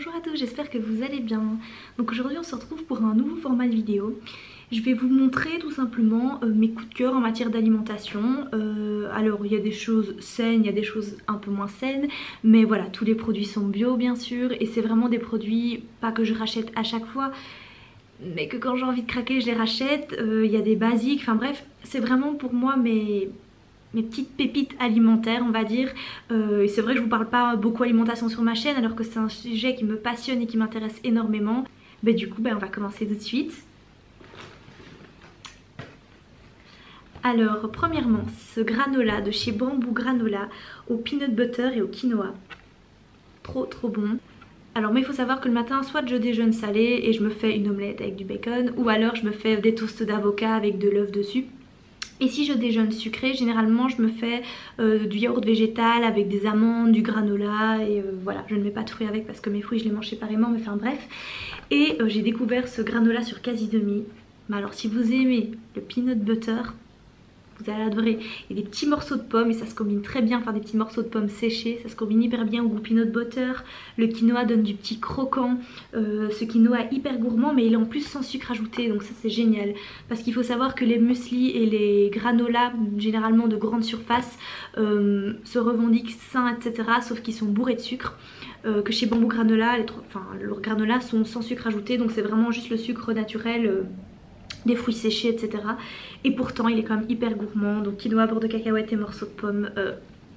Bonjour à tous, j'espère que vous allez bien. Donc aujourd'hui on se retrouve pour un nouveau format de vidéo. Je vais vous montrer tout simplement mes coups de cœur en matière d'alimentation. Alors il y a des choses saines, il y a des choses un peu moins saines, mais voilà, tous les produits sont bio bien sûr, et c'est vraiment des produits, pas que je rachète à chaque fois, mais que quand j'ai envie de craquer je les rachète. Il y a des basiques, enfin bref, c'est vraiment pour moi mes petites pépites alimentaires, on va dire. Et c'est vrai que je vous parle pas beaucoup alimentation sur ma chaîne alors que c'est un sujet qui me passionne et qui m'intéresse énormément. Mais du coup on va commencer tout de suite. Alors premièrement, ce granola de chez Bamboo Granola au peanut butter et au quinoa. Trop bon. Alors moi il faut savoir que le matin soit je déjeune salé et je me fais une omelette avec du bacon, ou alors je me fais des toasts d'avocat avec de l'œuf dessus. Et si je déjeune sucré, généralement je me fais du yaourt végétal avec des amandes, du granola et voilà, je ne mets pas de fruits avec parce que mes fruits je les mange séparément, mais enfin bref. Et j'ai découvert ce granola sur Quasi Demi. Mais alors si vous aimez le peanut butter, vous allez adorer. Il y a des petits morceaux de pommes et ça se combine très bien, enfin des petits morceaux de pommes séchés, ça se combine hyper bien au goût peanut butter. Le quinoa donne du petit croquant. Ce quinoa est hyper gourmand mais il est en plus sans sucre ajouté, donc ça c'est génial. Parce qu'il faut savoir que les mueslis et les granolas, généralement de grande surface, se revendiquent sains etc, sauf qu'ils sont bourrés de sucre. Que chez Bamboo Granola, leurs granolas sont sans sucre ajouté, donc c'est vraiment juste le sucre naturel. Des fruits séchés etc, et pourtant il est quand même hyper gourmand. Donc quinoa, beurre de cacahuète et morceaux de pommes,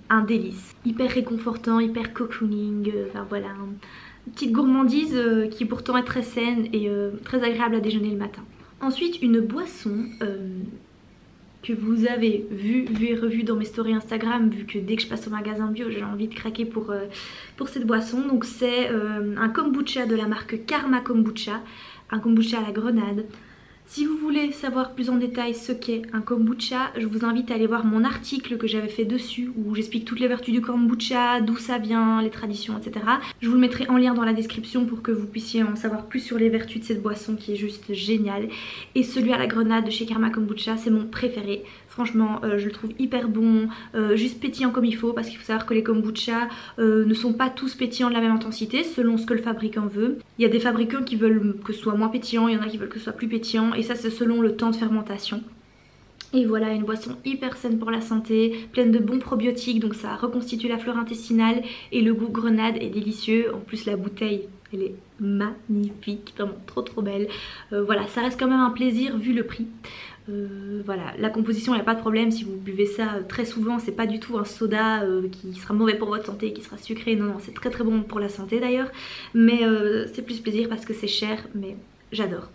un délice, hyper réconfortant, hyper cocooning, enfin voilà, une petite gourmandise qui pourtant est très saine et très agréable à déjeuner le matin. Ensuite une boisson que vous avez vu et revu dans mes stories Instagram, vu que dès que je passe au magasin bio j'ai envie de craquer pour cette boisson. Donc c'est un kombucha de la marque Karma Kombucha, un kombucha à la grenade. Si vous voulez savoir plus en détail ce qu'est un kombucha, je vous invite à aller voir mon article que j'avais fait dessus où j'explique toutes les vertus du kombucha, d'où ça vient, les traditions, etc. Je vous le mettrai en lien dans la description pour que vous puissiez en savoir plus sur les vertus de cette boisson qui est juste géniale. Et celui à la grenade de chez Karma Kombucha, c'est mon préféré. Franchement, je le trouve hyper bon, juste pétillant comme il faut, parce qu'il faut savoir que les kombucha ne sont pas tous pétillants de la même intensité, selon ce que le fabricant veut. Il y a des fabricants qui veulent que ce soit moins pétillant, il y en a qui veulent que ce soit plus pétillant, et ça c'est selon le temps de fermentation. Et voilà, une boisson hyper saine pour la santé, pleine de bons probiotiques, donc ça reconstitue la flore intestinale, et le goût grenade est délicieux. En plus la bouteille, elle est magnifique, vraiment trop belle. Voilà, ça reste quand même un plaisir vu le prix. Voilà, la composition il n'y a pas de problème, si vous buvez ça très souvent c'est pas du tout un soda qui sera mauvais pour votre santé, qui sera sucré, non c'est très bon pour la santé d'ailleurs, mais c'est plus plaisir parce que c'est cher, mais j'adore.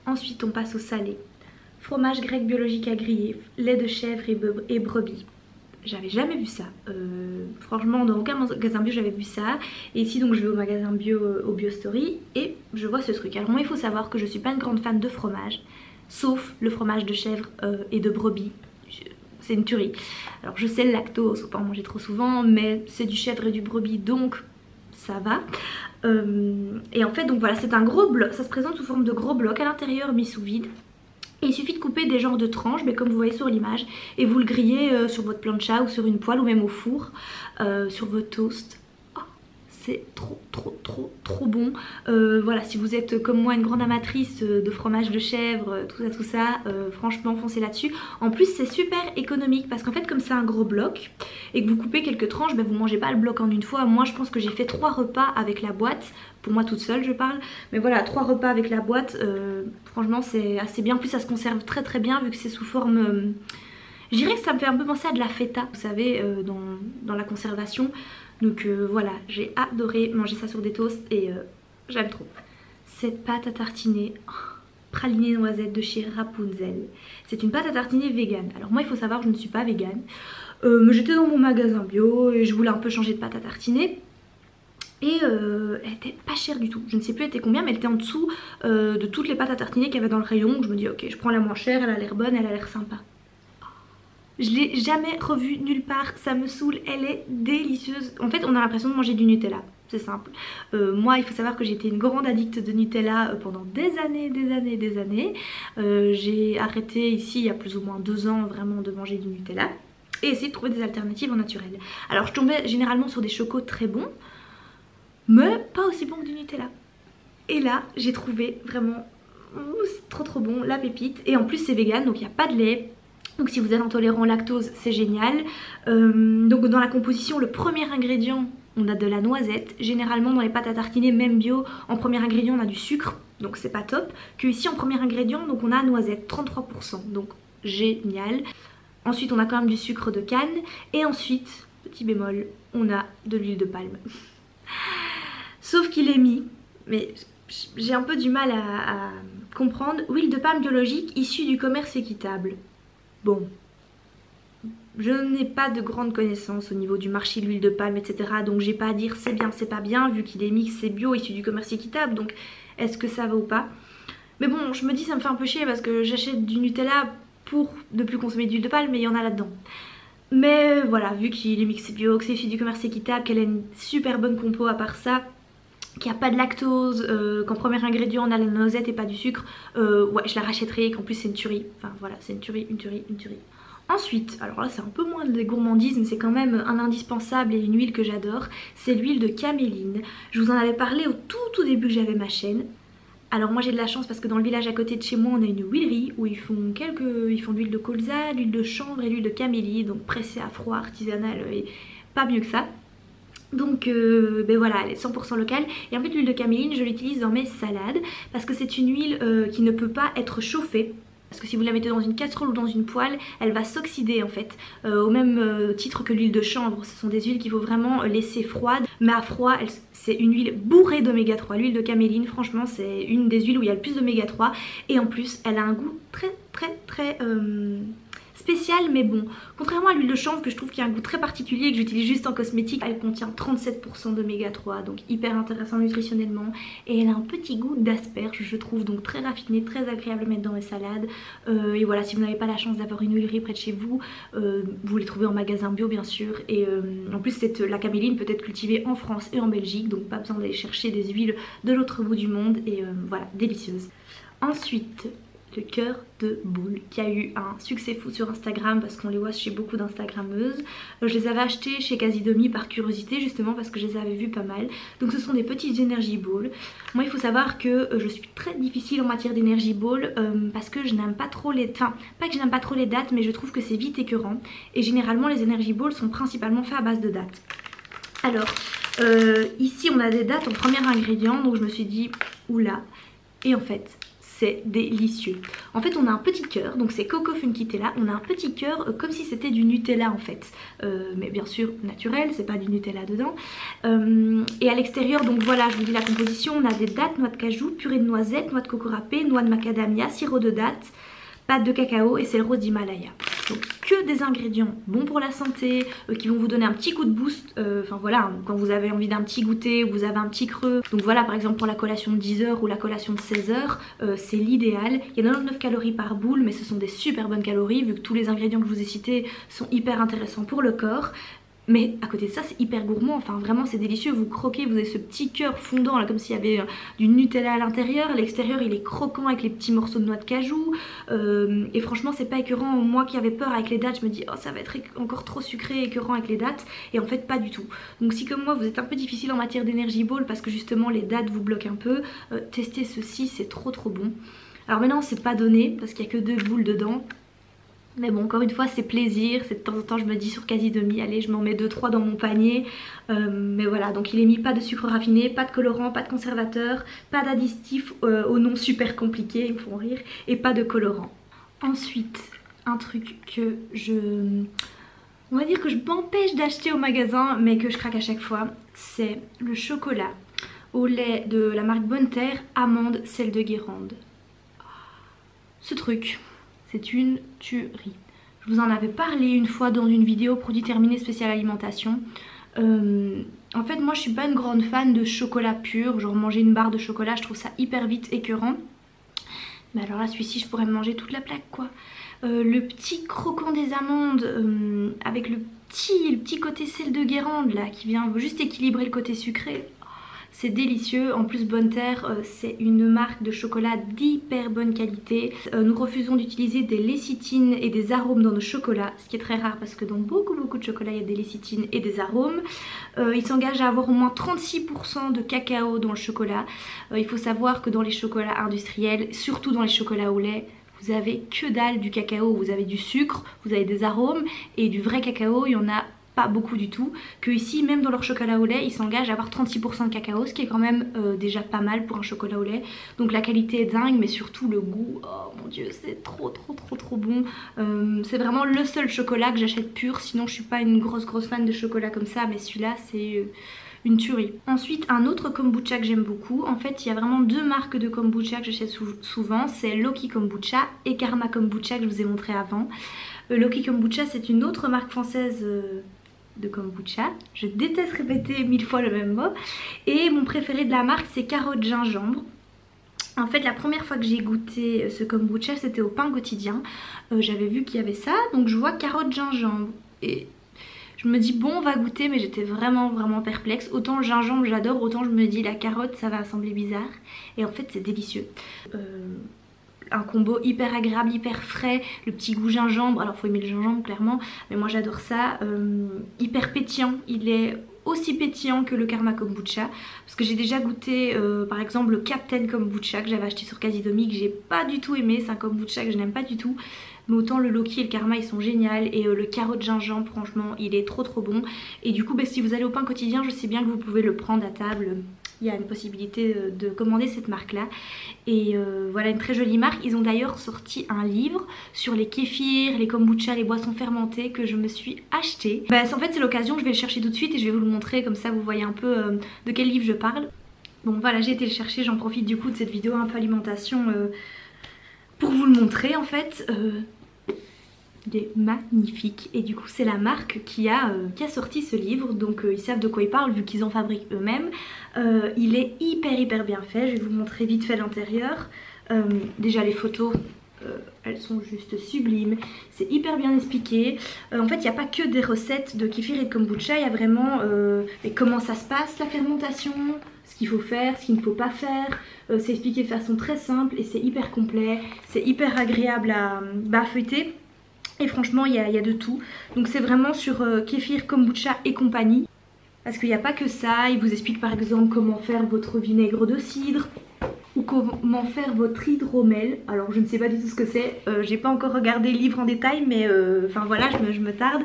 Ensuite on passe au salé. Fromage grec biologique à griller, lait de chèvre et brebis. J'avais jamais vu ça, franchement dans aucun magasin bio j'avais vu ça. Et ici donc je vais au magasin bio, au Biostory, et je vois ce truc. Alors moi il faut savoir que je suis pas une grande fan de fromage, sauf le fromage de chèvre et de brebis. C'est une tuerie. Alors je sais le lactose, faut pas en manger trop souvent, mais c'est du chèvre et du brebis donc ça va. Et en fait donc voilà, c'est un gros bloc, ça se présente sous forme de gros bloc à l'intérieur mis sous vide. Et il suffit de couper des genres de tranches, mais comme vous voyez sur l'image, et vous le grillez sur votre plancha ou sur une poêle ou même au four, sur votre toast. C'est trop bon. Voilà, si vous êtes comme moi une grande amatrice de fromage de chèvre, tout ça, franchement foncez là-dessus. En plus c'est super économique parce qu'en fait comme c'est un gros bloc et que vous coupez quelques tranches, vous mangez pas le bloc en une fois. Moi je pense que j'ai fait 3 repas avec la boîte, pour moi toute seule je parle, mais voilà, 3 repas avec la boîte, franchement c'est assez bien. En plus ça se conserve très bien vu que c'est sous forme... Je dirais que ça me fait un peu penser à de la feta, vous savez, dans la conservation. Donc voilà, j'ai adoré manger ça sur des toasts et j'aime trop. Cette pâte à tartiner, pralinée noisette de chez Rapunzel. C'est une pâte à tartiner vegan. Alors moi il faut savoir que je ne suis pas vegan. Mais j'étais dans mon magasin bio et je voulais un peu changer de pâte à tartiner. Et elle était pas chère du tout, je ne sais plus elle était combien, mais elle était en dessous de toutes les pâtes à tartiner qu'il y avait dans le rayon. Je me dis ok, je prends la moins chère, elle a l'air bonne, elle a l'air sympa. Je l'ai jamais revue nulle part, ça me saoule, elle est délicieuse. En fait on a l'impression de manger du Nutella, c'est simple. Moi il faut savoir que j'étais une grande addict de Nutella pendant des années. J'ai arrêté ici il y a plus ou moins 2 ans vraiment de manger du Nutella et essayer de trouver des alternatives en naturel. Alors je tombais généralement sur des chocos très bons, mais pas aussi bon que du Nutella. Et là j'ai trouvé vraiment, c'est trop bon, la pépite. Et en plus c'est vegan, donc il n'y a pas de lait. Donc si vous êtes intolérant au lactose, c'est génial. Donc dans la composition, le premier ingrédient, on a de la noisette. Généralement dans les pâtes à tartiner, même bio, en premier ingrédient on a du sucre, donc c'est pas top. Que ici en premier ingrédient, donc on a noisette, 33%, donc génial. Ensuite on a quand même du sucre de canne. Et ensuite, petit bémol, on a de l'huile de palme. Sauf qu'il est mis, mais j'ai un peu du mal à comprendre, huile de palme biologique issue du commerce équitable. Bon, je n'ai pas de grandes connaissances au niveau du marché de l'huile de palme, etc. Donc j'ai pas à dire c'est bien, c'est pas bien, vu qu'il est mix, c'est bio, issu du commerce équitable. Donc est-ce que ça va ou pas? Mais bon, je me dis ça me fait un peu chier parce que j'achète du Nutella pour ne plus consommer d'huile de palme, mais il y en a là-dedans. Mais voilà, vu qu'il est mixé bio, que c'est issu du commerce équitable, qu'elle a une super bonne compo à part ça, qu'il n'y a pas de lactose, qu'en premier ingrédient on a la noisette et pas du sucre, ouais je la rachèterai, qu'en plus c'est une tuerie. Enfin voilà, c'est une tuerie. Ensuite, alors là c'est un peu moins de gourmandise, mais c'est quand même un indispensable et une huile que j'adore, c'est l'huile de caméline. Je vous en avais parlé au tout début que j'avais ma chaîne. Alors moi j'ai de la chance parce que dans le village à côté de chez moi on a une huilerie où ils font de l'huile de colza, l'huile de chanvre et l'huile de camélie, donc pressée à froid, artisanale et pas mieux que ça. Donc ben voilà, elle est 100% locale. Et en fait l'huile de caméline je l'utilise dans mes salades parce que c'est une huile qui ne peut pas être chauffée. Parce que si vous la mettez dans une casserole ou dans une poêle, elle va s'oxyder en fait. Au même titre que l'huile de chanvre, ce sont des huiles qu'il faut vraiment laisser froides. Mais à froid, c'est une huile bourrée d'oméga 3. L'huile de caméline, franchement, c'est une des huiles où il y a le plus d'oméga 3. Et en plus, elle a un goût très spécial mais bon. Contrairement à l'huile de chanvre que je trouve qu'il y a un goût très particulier et que j'utilise juste en cosmétique, elle contient 37% d'oméga 3, donc hyper intéressant nutritionnellement. Et elle a un petit goût d'asperge je trouve, donc très raffiné, très agréable à mettre dans mes salades. Et voilà, si vous n'avez pas la chance d'avoir une huilerie près de chez vous, vous les trouvez en magasin bio bien sûr. Et en plus la caméline peut être cultivée en France et en Belgique, donc pas besoin d'aller chercher des huiles de l'autre bout du monde. Et voilà, délicieuse. Ensuite, le cœur de boule qui a eu un succès fou sur Instagram parce qu'on les voit chez beaucoup d'instagrammeuses. Je les avais achetés chez Casidomi par curiosité justement parce que je les avais vus pas mal. Donc ce sont des petites energy balls. Moi il faut savoir que je suis très difficile en matière d'energy ball parce que je n'aime pas trop les... Enfin pas que je n'aime pas trop les dates, mais je trouve que c'est vite écœurant. Et généralement les energy balls sont principalement faits à base de dates. Alors ici on a des dates en premier ingrédient, donc je me suis dit oula. Et en fait c'est délicieux. En fait on a un petit cœur, donc c'est Coco Funkitella, on a un petit cœur comme si c'était du Nutella en fait, mais bien sûr naturel, c'est pas du Nutella dedans. Et à l'extérieur, donc voilà, je vous dis la composition, on a des dattes, noix de cajou, purée de noisettes, noix de coco râpée, noix de macadamia, sirop de dattes, pâte de cacao et c'est le rose d'Himalaya. Donc que des ingrédients bons pour la santé, qui vont vous donner un petit coup de boost, enfin voilà, quand vous avez envie d'un petit goûter ou vous avez un petit creux. Donc voilà, par exemple pour la collation de 10h ou la collation de 16h, c'est l'idéal. Il y a 99 calories par boule, mais ce sont des super bonnes calories vu que tous les ingrédients que je vous ai cités sont hyper intéressants pour le corps. Mais à côté de ça c'est hyper gourmand, enfin vraiment c'est délicieux, vous croquez, vous avez ce petit cœur fondant là comme s'il y avait du Nutella à l'intérieur, à l'extérieur il est croquant avec les petits morceaux de noix de cajou, et franchement c'est pas écœurant. Moi qui avais peur avec les dates, je me dis oh ça va être encore trop sucré et écœurant avec les dates, et en fait pas du tout. Donc si comme moi vous êtes un peu difficile en matière d'énergie ball parce que justement les dates vous bloquent un peu, testez ceci, c'est trop bon. Alors maintenant c'est pas donné parce qu'il y a que 2 boules dedans. Mais bon, encore une fois c'est plaisir, c'est de temps en temps je me dis sur Casidomi, allez je m'en mets 2-3 dans mon panier. Mais voilà, donc il est mis pas de sucre raffiné, pas de colorant, pas de conservateur, pas d'additif au nom super compliqué, ils me font rire, et pas de colorant. Ensuite, un truc que on va dire que je m'empêche d'acheter au magasin mais que je craque à chaque fois, c'est le chocolat au lait de la marque Bonne Terre, amande, sel de Guérande. Ce truc... c'est une tuerie. Je vous en avais parlé une fois dans une vidéo produit terminé spécial alimentation. En fait moi je suis pas une grande fan de chocolat pur, genre manger une barre de chocolat je trouve ça hyper vite écœurant. Mais alors là celui-ci je pourrais me manger toute la plaque quoi. Le petit croquant des amandes avec le petit côté sel de Guérande là qui vient juste équilibrer le côté sucré. c'est délicieux. En plus Bonne Terre c'est une marque de chocolat d'hyper bonne qualité. Nous refusons d'utiliser des lécithines et des arômes dans nos chocolats, ce qui est très rare parce que dans beaucoup de chocolats il y a des lécithines et des arômes. Ils s'engagent à avoir au moins 36% de cacao dans le chocolat. Il faut savoir que dans les chocolats industriels, surtout dans les chocolats au lait, vous avez que dalle du cacao, vous avez du sucre, vous avez des arômes, et du vrai cacao il y en a pas beaucoup du tout. Que ici, même dans leur chocolat au lait, ils s'engagent à avoir 36% de cacao, ce qui est quand même déjà pas mal pour un chocolat au lait. Donc la qualité est dingue, mais surtout le goût, oh mon dieu, c'est trop bon. C'est vraiment le seul chocolat que j'achète pur, sinon je suis pas une grosse fan de chocolat comme ça, mais celui-là c'est une tuerie. Ensuite, un autre kombucha que j'aime beaucoup, en fait il y a vraiment deux marques de kombucha que j'achète souvent, c'est Loki Kombucha et Karma Kombucha que je vous ai montré avant. Loki Kombucha c'est une autre marque française de kombucha, je déteste répéter 1000 fois le même mot, et mon préféré de la marque c'est carotte gingembre. En fait la première fois que j'ai goûté ce kombucha c'était au pain quotidien, j'avais vu qu'il y avait ça, donc je vois carotte gingembre et je me dis bon on va goûter, mais j'étais vraiment perplexe. Autant le gingembre j'adore, autant je me dis la carotte ça va sembler bizarre, et en fait c'est délicieux. Un combo hyper agréable, hyper frais, le petit goût gingembre, alors faut aimer le gingembre clairement, mais moi j'adore ça, hyper pétillant, il est aussi pétillant que le Karma Kombucha, parce que j'ai déjà goûté par exemple le Captain Kombucha que j'avais acheté sur Casidomi, que j'ai pas du tout aimé, c'est un kombucha que je n'aime pas du tout, mais autant le Loki et le Karma ils sont géniaux, et le carotte gingembre franchement il est trop bon, et du coup si vous allez au pain quotidien je sais bien que vous pouvez le prendre à table. Il y a une possibilité de commander cette marque là, et voilà une très jolie marque. Ils ont d'ailleurs sorti un livre sur les kéfirs, les kombucha, les boissons fermentées que je me suis acheté. En fait c'est l'occasion, je vais le chercher tout de suite et je vais vous le montrer, comme ça vous voyez un peu de quel livre je parle. Bon voilà, j'ai été le chercher, j'en profite du coup de cette vidéo un peu alimentation pour vous le montrer en fait. Il est magnifique, et du coup c'est la marque qui a sorti ce livre, donc ils savent de quoi ils parlent vu qu'ils en fabriquent eux-mêmes. Il est hyper bien fait, je vais vous montrer vite fait l'intérieur. Déjà les photos, elles sont juste sublimes, c'est hyper bien expliqué. En fait il n'y a pas que des recettes de kéfir et de kombucha, il y a vraiment comment ça se passe la fermentation, ce qu'il faut faire, ce qu'il ne faut pas faire. C'est expliqué de façon très simple et c'est hyper complet, c'est hyper agréable à feuilleter. Et franchement il y a de tout, donc c'est vraiment sur kéfir, kombucha et compagnie, parce qu'il n'y a pas que ça. Il vous explique par exemple comment faire votre vinaigre de cidre ou comment faire votre hydromel. Alors je ne sais pas du tout ce que c'est, j'ai pas encore regardé le livre en détail, mais enfin voilà, je me tarde.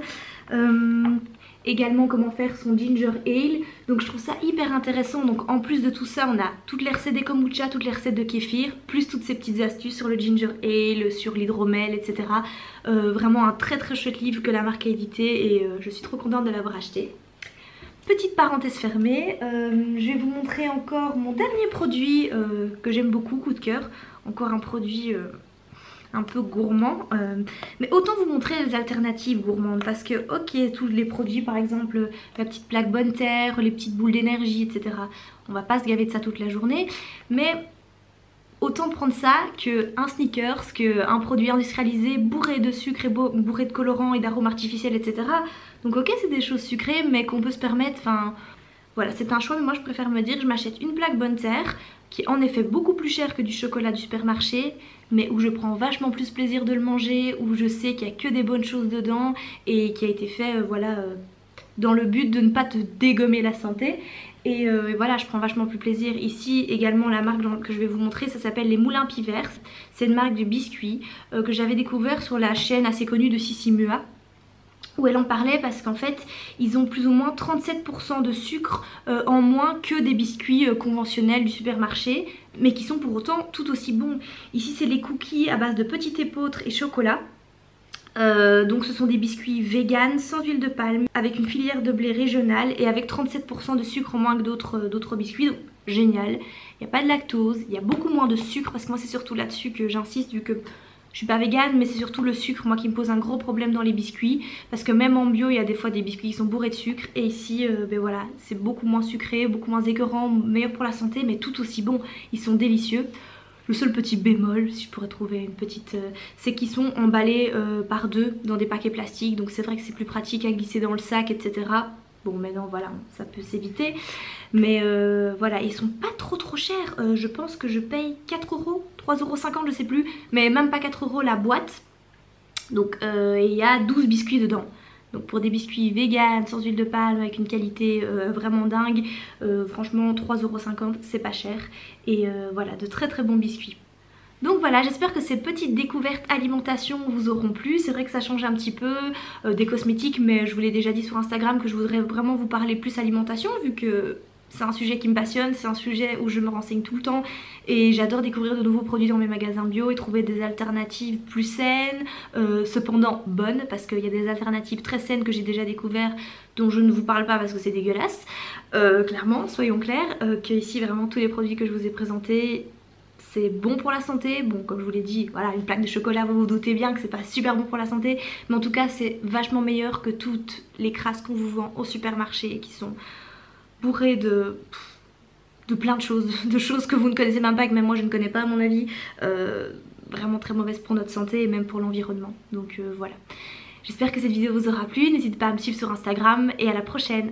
Également comment faire son ginger ale, donc je trouve ça hyper intéressant. Donc en plus de tout ça on a toutes les recettes des kombucha, toutes les recettes de kéfir, plus toutes ces petites astuces sur le ginger ale, sur l'hydromel, etc. Vraiment un très chouette livre que la marque a édité, et je suis trop contente de l'avoir acheté. Petite parenthèse fermée, je vais vous montrer encore mon dernier produit que j'aime beaucoup, coup de cœur. Encore un produit un peu gourmand, mais autant vous montrer les alternatives gourmandes, parce que ok, tous les produits par exemple la petite plaque Bonne Terre, les petites boules d'énergie, etc., on va pas se gaver de ça toute la journée, mais autant prendre ça qu'un Snickers, qu'un produit industrialisé bourré de sucre et bourré de colorants et d'arômes artificiels, etc. Donc ok, c'est des choses sucrées mais qu'on peut se permettre, enfin voilà, c'est un choix, mais moi je préfère me dire je m'achète une plaque Bonne Terre qui est en effet beaucoup plus cher que du chocolat du supermarché, mais où je prends vachement plus plaisir de le manger, où je sais qu'il n'y a que des bonnes choses dedans et qui a été fait voilà dans le but de ne pas te dégommer la santé. Et voilà, je prends vachement plus plaisir. Ici également la marque que je vais vous montrer, ça s'appelle les Moulins Pivers. C'est une marque de biscuits que j'avais découvert sur la chaîne assez connue de Sissi Mua, où elle en parlait, parce qu'en fait ils ont plus ou moins 37% de sucre en moins que des biscuits conventionnels du supermarché, mais qui sont pour autant tout aussi bons. Ici c'est les cookies à base de petit épeautre et chocolat. Donc ce sont des biscuits vegan, sans huile de palme, avec une filière de blé régionale et avec 37% de sucre en moins que d'autres biscuits. Donc génial, il n'y a pas de lactose, il y a beaucoup moins de sucre, parce que moi c'est surtout là-dessus que j'insiste, vu que je suis pas végane, mais c'est surtout le sucre moi qui me pose un gros problème dans les biscuits, parce que même en bio il y a des fois des biscuits qui sont bourrés de sucre, et ici ben voilà, c'est beaucoup moins sucré, beaucoup moins écœurant, meilleur pour la santé, mais tout aussi bon, ils sont délicieux. Le seul petit bémol, si je pourrais trouver une petite, c'est qu'ils sont emballés par deux dans des paquets plastiques, donc c'est vrai que c'est plus pratique à glisser dans le sac, etc. Bon maintenant voilà, ça peut s'éviter. Mais voilà, ils sont pas trop chers. Je pense que je paye 4 euros, 3,50 € je sais plus. Mais même pas 4 € la boîte. Donc il y a 12 biscuits dedans. Donc pour des biscuits vegan, sans huile de palme, avec une qualité vraiment dingue, franchement 3,50 € c'est pas cher. Et voilà, de très bons biscuits. Donc voilà, j'espère que ces petites découvertes alimentation vous auront plu. C'est vrai que ça change un petit peu des cosmétiques, mais je vous l'ai déjà dit sur Instagram que je voudrais vraiment vous parler plus alimentation, vu que c'est un sujet qui me passionne, c'est un sujet où je me renseigne tout le temps et j'adore découvrir de nouveaux produits dans mes magasins bio et trouver des alternatives plus saines, cependant bonnes, parce qu'il y a des alternatives très saines que j'ai déjà découvertes dont je ne vous parle pas parce que c'est dégueulasse, clairement, soyons clairs, que ici vraiment tous les produits que je vous ai présentés, c'est bon pour la santé. Bon, comme je vous l'ai dit, voilà, une plaque de chocolat, vous vous doutez bien que c'est pas super bon pour la santé, mais en tout cas c'est vachement meilleur que toutes les crasses qu'on vous vend au supermarché et qui sont bourrées de plein de choses que vous ne connaissez même pas et que même moi je ne connais pas à mon avis, vraiment très mauvaises pour notre santé et même pour l'environnement. Donc voilà, j'espère que cette vidéo vous aura plu, n'hésitez pas à me suivre sur Instagram et à la prochaine.